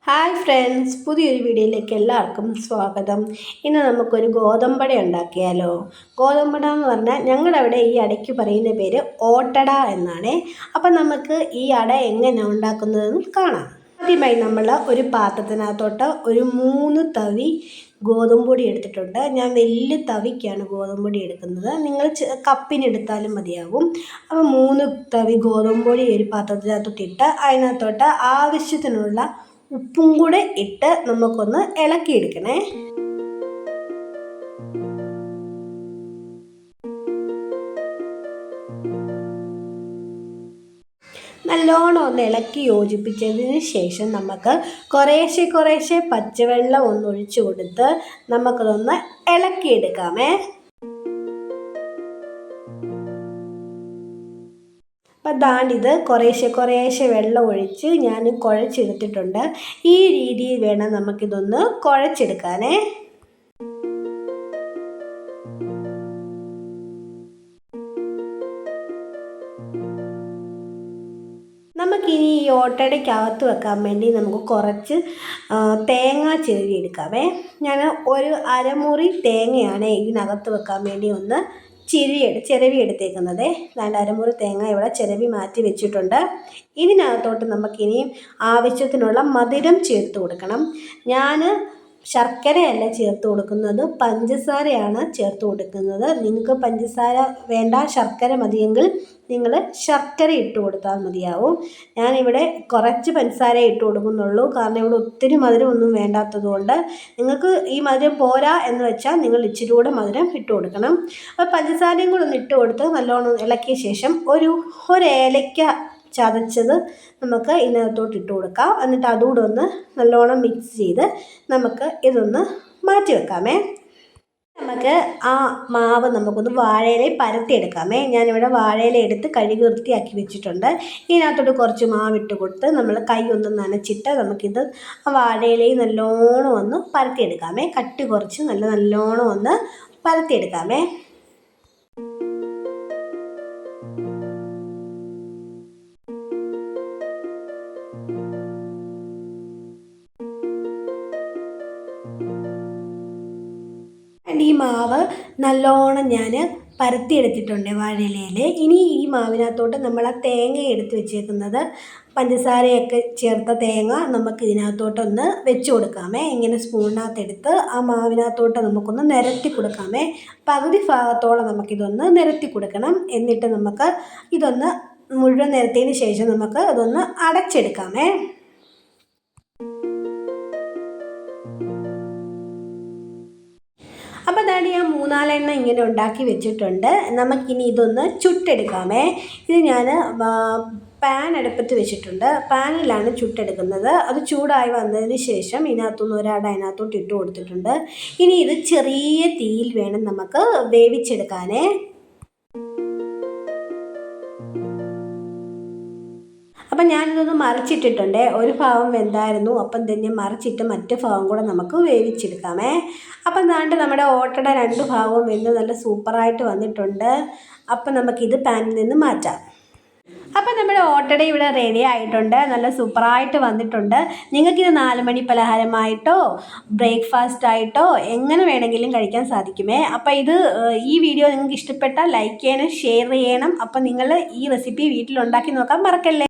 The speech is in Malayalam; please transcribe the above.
ഹായ് ഫ്രണ്ട്സ്, പുതിയൊരു വീഡിയോയിലേക്ക് എല്ലാവർക്കും സ്വാഗതം. ഇന്ന് നമുക്കൊരു ഗോതമ്പട ഉണ്ടാക്കിയാലോ. ഗോതമ്പട എന്ന് പറഞ്ഞാൽ ഞങ്ങളുടെ അവിടെ ഈ അടയ്ക്ക് പറയുന്ന പേര് ഓട്ടട എന്നാണ്. അപ്പം നമുക്ക് ഈ അട എങ്ങനെയാണ് ഉണ്ടാക്കുന്നതെന്ന് കാണാം. ആദ്യമായി നമ്മൾ ഒരു പാത്രത്തിനകത്തോട്ട് ഒരു 3 തവി ഗോതമ്പൊടി എടുത്തിട്ടുണ്ട്. ഞാൻ വലിയ തവിക്കാണ് ഗോതമ്പൊടി എടുക്കുന്നത്. നിങ്ങൾ കപ്പിനെടുത്താലും മതിയാകും. അപ്പോൾ 3 തവി ഗോതമ്പൊടി ഒരു പാത്രത്തിനകത്തോട്ടിട്ട് അതിനകത്തോട്ട് ആവശ്യത്തിനുള്ള ഉപ്പും കൂടെ ഇട്ട് നമുക്കൊന്ന് ഇളക്കിയെടുക്കണേ. നല്ലോണം ഒന്ന് ഇളക്കി യോജിപ്പിച്ചതിന് ശേഷം നമുക്ക് കുറേശ്ശെ പച്ചവെള്ളം ഒന്ന് ഒഴിച്ചു കൊടുത്ത് നമുക്കതൊന്ന് ഇളക്കിയെടുക്കാമേ. അപ്പം ദാണ്ടിത് കുറേശ്ശെ വെള്ളം ഒഴിച്ച് ഞാൻ കുഴച്ചെടുത്തിട്ടുണ്ട്. ഈ രീതിയിൽ വേണം നമുക്കിതൊന്ന് കുഴച്ചെടുക്കാനേ. നമുക്കിനി ഈ ഓട്ടടയ്ക്കകത്ത് വെക്കാൻ വേണ്ടി നമുക്ക് കുറച്ച് തേങ്ങ ചിരവിയെടുക്കാമേ. ഞാൻ ഒരു അരമുറി തേങ്ങയാണ് ഇതിനകത്ത് വെക്കാൻ വേണ്ടി ഒന്ന് ചിരവി എടുത്തേക്കുന്നത്. രണ്ട് അരമുറി തേങ്ങ ഇവിടെ ചിരവി മാറ്റി വെച്ചിട്ടുണ്ട്. ഇതിനകത്തോട്ട് നമുക്കിനിയും ആവശ്യത്തിനുള്ള മധുരം ചേർത്ത് കൊടുക്കണം. ഞാൻ ശർക്കരയല്ല ചേർത്ത് കൊടുക്കുന്നത്, പഞ്ചസാരയാണ് ചേർത്ത് കൊടുക്കുന്നത്. നിങ്ങൾക്ക് പഞ്ചസാര വേണ്ട, ശർക്കര മതിയെങ്കിൽ നിങ്ങൾ ശർക്കര ഇട്ട് കൊടുത്താൽ മതിയാവും. ഞാനിവിടെ കുറച്ച് പഞ്ചസാര ഇട്ട് കൊടുക്കുന്നുള്ളൂ, കാരണം ഇവിടെ ഒത്തിരി മധുരം ഒന്നും വേണ്ടാത്തത് കൊണ്ട്. നിങ്ങൾക്ക് ഈ മധുരം പോരാ എന്ന് വെച്ചാൽ നിങ്ങൾ ഇച്ചിരി കൂടെ മധുരം ഇട്ട് കൊടുക്കണം. അപ്പോൾ പഞ്ചസാരയും കൂടെ ഒന്ന് ഇട്ട് കൊടുത്ത് നല്ലോണം ഇളക്കിയ ശേഷം ഒരു ഏലക്ക ചതച്ചത് നമുക്ക് ഇതിനകത്തോട്ട് ഇട്ട് കൊടുക്കാം. എന്നിട്ട് അതുകൂടെ ഒന്ന് നല്ലോണം മിക്സ് ചെയ്ത് നമുക്ക് ഇതൊന്ന് മാറ്റി വെക്കാമേ. നമുക്ക് ആ മാവ് നമുക്കൊന്ന് വാഴയില പരത്തിയെടുക്കാമേ. ഞാനിവിടെ വാഴയില എടുത്ത് കഴുകി വൃത്തിയാക്കി വെച്ചിട്ടുണ്ട്. ഇതിനകത്തോട്ട് കുറച്ച് മാവിട്ട് കൊടുത്ത് നമ്മൾ കൈ ഒന്ന് നനച്ചിട്ട് നമുക്കിത് ആ വാഴയിലയിൽ നല്ലോണം ഒന്ന് പരത്തിയെടുക്കാമേ. കട്ടി കുറച്ച് നല്ലോണം ഒന്ന് പരത്തിയെടുക്കാമേ. ഈ മാവ് നല്ലോണം ഞാൻ പരത്തിയെടുത്തിട്ടുണ്ട് വാഴയിലയിൽ. ഇനി ഈ മാവിനകത്തോട്ട് നമ്മൾ ആ തേങ്ങ എടുത്ത് വെച്ചേക്കുന്നത്, പഞ്ചസാരയൊക്കെ ചേർത്ത തേങ്ങ നമുക്ക് ഇതിനകത്തോട്ടൊന്ന് വെച്ച് കൊടുക്കാമേ. ഇങ്ങനെ സ്പൂണിനകത്തെടുത്ത് ആ മാവിനകത്തോട്ട് നമുക്കൊന്ന് നിരത്തി കൊടുക്കാമേ. പകുതി ഭാഗത്തോളം നമുക്കിതൊന്ന് നിരത്തി കൊടുക്കണം. എന്നിട്ട് നമുക്ക് ഇതൊന്ന് മുഴുവൻ നിരത്തിയതിന് ശേഷം നമുക്ക് അതൊന്ന് അടച്ചെടുക്കാമേ. അപ്പോൾ അതാണ് ഞാൻ 3-4 എണ്ണം ഇങ്ങനെ ഉണ്ടാക്കി വെച്ചിട്ടുണ്ട്. നമുക്കിനി ഇതൊന്ന് ചുട്ടെടുക്കാമേ. ഇത് ഞാൻ പാൻ അടുപ്പത്ത് വെച്ചിട്ടുണ്ട്. പാനിലാണ് ചുട്ടെടുക്കുന്നത്. അത് ചൂടായി വന്നതിന് ശേഷം ഇതിനകത്തുനിന്ന് ഒരട അതിനകത്തോട്ട് ഇട്ട് കൊടുത്തിട്ടുണ്ട്. ഇനി ഇത് ചെറിയ തീയിൽ വേണം നമുക്ക് വേവിച്ചെടുക്കാനേ. അപ്പം ഞാനിതൊന്ന് മറിച്ചിട്ടിട്ടുണ്ട്. ഒരു ഭാഗം വെന്തായിരുന്നു, അപ്പം തന്നെ മറിച്ചിട്ട് മറ്റു ഭാഗം കൂടെ നമുക്ക് വേവിച്ചെടുക്കാമേ. അപ്പം ദാണ്ട് നമ്മുടെ ഓട്ടട 2 ഭാഗവും വെന്ത് നല്ല സൂപ്പറായിട്ട് വന്നിട്ടുണ്ട്. അപ്പം നമുക്കിത് പാനിൽ നിന്ന് മാറ്റാം. അപ്പം നമ്മുടെ ഓട്ടട ഇവിടെ റെഡി ആയിട്ടുണ്ട്. നല്ല സൂപ്പറായിട്ട് വന്നിട്ടുണ്ട്. നിങ്ങൾക്കിത് 4 മണി പലഹാരമായിട്ടോ ബ്രേക്ക്ഫാസ്റ്റ് ആയിട്ടോ എങ്ങനെ വേണമെങ്കിലും കഴിക്കാൻ സാധിക്കുമേ. അപ്പം ഈ വീഡിയോ നിങ്ങൾക്ക് ഇഷ്ടപ്പെട്ടാൽ ലൈക്ക് ചെയ്യണം, ഷെയർ ചെയ്യണം. അപ്പം നിങ്ങൾ ഈ റെസിപ്പി വീട്ടിലുണ്ടാക്കി നോക്കാൻ മറക്കല്ലേ.